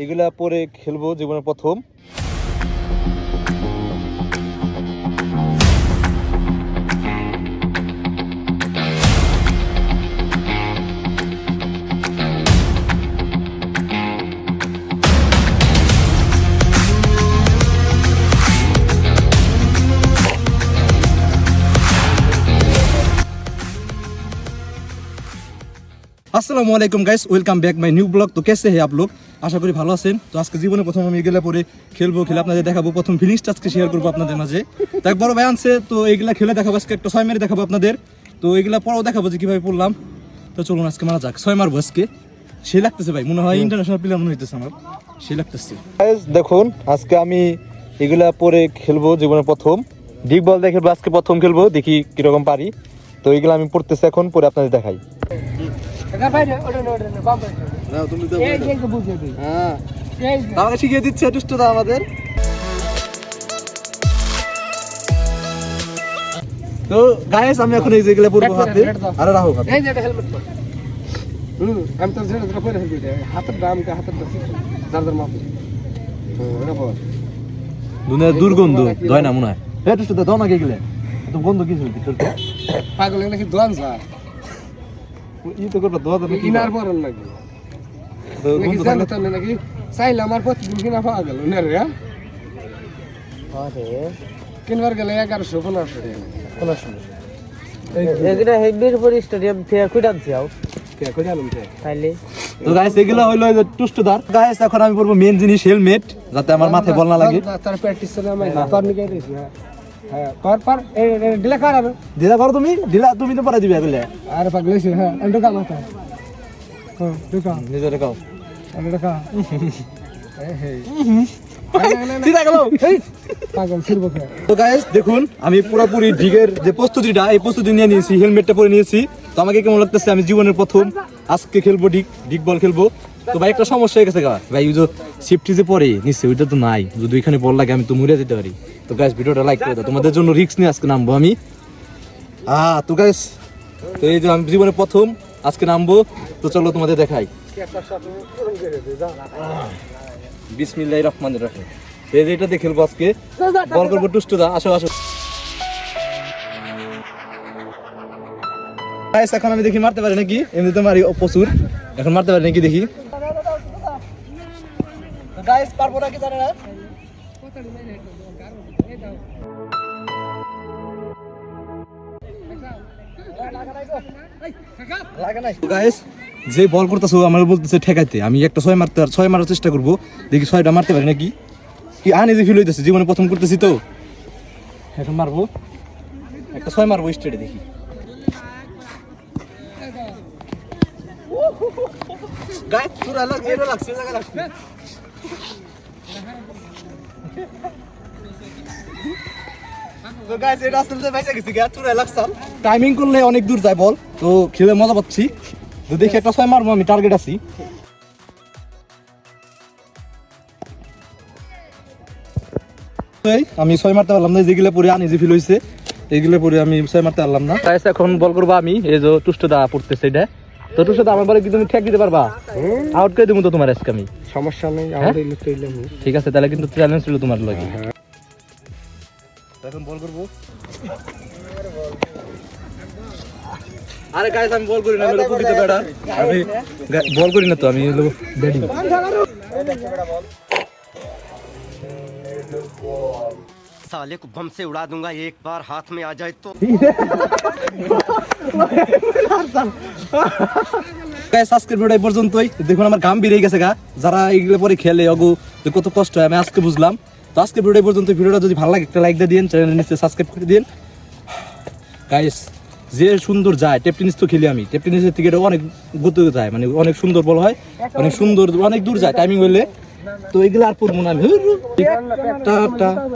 এগুলা পরে খেলবো জীবনের প্রথম। আসসালামু আলাইকুম guys, welcome back my new blog. তো कैसे हैं आप लोग? আশা করি ভালো আছেন। তো আজকে জীবনে প্রথম আমি এগুলা পরে খেলবো, খেলে আপনাদের দেখাবো, প্রথম ফিলিংসটা আজকে শেয়ার করবো আপনাদের মাঝে। তো এক বড় ভাই আনছে, তো এগুলা খেলে দেখাবো, আজকে একটা 6 মেরে দেখাবো আপনাদের। তো এগুলা পরেও দেখাবো যে কিভাবে পড়লাম। তো চলুন আজকে মারা যাক, 6 মারবো আজকে। সেই লাগতেছে ভাই, মনে হয় ইন্টারন্যাশনাল প্লেয়ার মনে হইতেছে আমার, সেই লাগতেছে। গাইস দেখুন, আজকে আমি এগুলা পরে খেলবো জীবনের প্রথম। ডিপ বল দিয়ে খেলবো আজকে, প্রথম খেলবো, দেখি কিরকম পারি। তো এগুলা আমি পড়তেছি এখন, পরে আপনাদের দেখাই। আমাকে শিখিয়ে দিচ্ছে দুষ্টতা আমাদের। তো গাইস আমি এখন এই যেগুলো পরবো হাতে, আরে রাখো হাতে। এই যে এটা হেলমেট পর। আমি তো যেটা পরে হেলবি রে, হাতের দামটা হাতের দাম জারদার মাপ। তো এটা পর দুনিয়ার দুর্গন্ধ দয় না মনে হয়। এই দুষ্টতা দাও না গেলে তো গন্ধ কিছু ভিতর থেকে পাগল নাকি দোয়ান যা ই তো করব দোয়া নাকি ইনার পরন লাগে। তো গন্ধ জানো তো নাকি চাইলে আমার প্রতিদিন কিনা পাওয়া গেল না রে। আরে কিনবার গেলে 1115 টাকা। এগুলা হেভির পর স্টেডিয়াম থেকে কইরা দিও কে কইরা আলম কে তাইলে। তো গাইস এগুলা হইলো যে টুস্টদার। গাইস এখন আমি পরবো মেইন জিনিস হেলমেট, যাতে আমার মাথায় বল না লাগে। তার প্র্যাকটিস চলে আমি পার নিকে দিছি। হ্যাঁ পার এই ডিলা কর আর দিলা করো তুমি, দিলা তুমি তো পরে দিবে বলে। আরে পাগল হইছে। হ্যাঁ আমি ঢোকা মাথা। হ্যাঁ ঢোকা নিজে রেখাও আমি ঢোকা। এই হে সিধা গেল এই পাগল ফিরবো কে। তো গাইস দেখুন, আমি পুরোপুরি ডিগের যে প্রস্তুতিটা, এই প্রস্তুতি নিয়ে নিয়েছি, হেলমেটটা পরে নিয়েছি। তো আমাকে কেমন লাগতেছে, আমি জীবনের প্রথম আজকে খেলবো ডিগ বল খেলবো। তো ভাই একটা সমস্যা হয়ে গেছে ভাই, ওই যে সেফটি যে পরে নিচ্ছে ওইটা তো নাই, যদি ওইখানে বল লাগে আমি তো মরে যেতে পারি। তো গাইস ভিডিওটা লাইক করে দাও, তোমাদের জন্য রিস্ক নিয়ে আজকে নামবো আমি। তো গাইস, তো এই যে আমি জীবনের প্রথম আজকে নামবো। তো চলো তোমাদের দেখাই। বিসমিল্লাহির রহমানির রহিম। এই যে এটা দিয়ে খেলবো আজকে, বল করবো টুস্টুদা। আসো আসো গাইস, এখন আমি দেখি মারতে পারি নাকি। এমনি তো মারি প্রচুর, এখন মারতে পারি নাকি দেখি। গাইস পারবো নাকি জানে না। গাইস যে বল করতেছো আমার বলতেছে ঠেকাইতে, আমি একটা 6 মারার চেষ্টা করবো, দেখি 6টা মারতে পারি নাকি। কি আনইজি ফিল হইতেছে, জীবনে প্রথম করতেছি তো। এখন মারবো, একটা 6 মারবো স্ট্রেটে, দেখি। গাইস পুরা লাগ এরো লাগছে, জায়গা লাগছে। তো গাইস এটা আসলে বাইচা গেছি, গা চুরা লাগছে। টাইমিং করলে অনেক দূর যায় বল, তো খেলে মজা পাচ্ছি। তো দেখি একটা 6 মারবো, আমি টার্গেট আছি। আমি 6 মারতে পারলাম না, যেগুলো পরে আনইজি ফিল হইছে, এইগুলো পরে আমি 6 মারতে পারলাম না। গাইস এখন বল করবো আমি, এই যে টুস্টদা পড়তেছে এটা। তো টুস্টদা আমার বলে কি তুমি ঠেক দিতে পারবা? আউট করে দেবো তো তোমার আজকে আমি। সমস্যা নেই, আউট হইলে কইলাম। ঠিক আছে, তাহলে কিন্তু চ্যালেঞ্জ ছিল তোমার লাগে। এখন বল করবো। আরে গাইস আমি বল করি না, আমি প্রকৃত ব্যাটার। আমি বল করি না তো, আমি হলো ব্যাটিং। साले को बम से उड़ा दूंगा एक बार हाथ में आ जाए तो। গাইস আজকের ভিডিও এই পর্যন্তই। দেখুন আমার ঘাম বেরিয়ে গেছে গা, যারা এইগুলো পরে খেলে অগো কত কষ্ট হয় আমি আজকে বুঝলাম। তো আজকের ভিডিও এই পর্যন্ত। ভিডিওটা যদি ভালো লাগে একটা লাইক দিয়ে দিন, চ্যানেল নিচে সাবস্ক্রাইব করে দিন। গাইস যে সুন্দর যায় টেপ টেনিস তো খেলি আমি, টেপ টেনিসের থেকে এটা অনেক গতি যায়, মানে অনেক সুন্দর বল হয়, অনেক সুন্দর, অনেক দূর যায় টাইমিং হইলে। তো এইগুলো আর পড়বো না আমি। টাটা।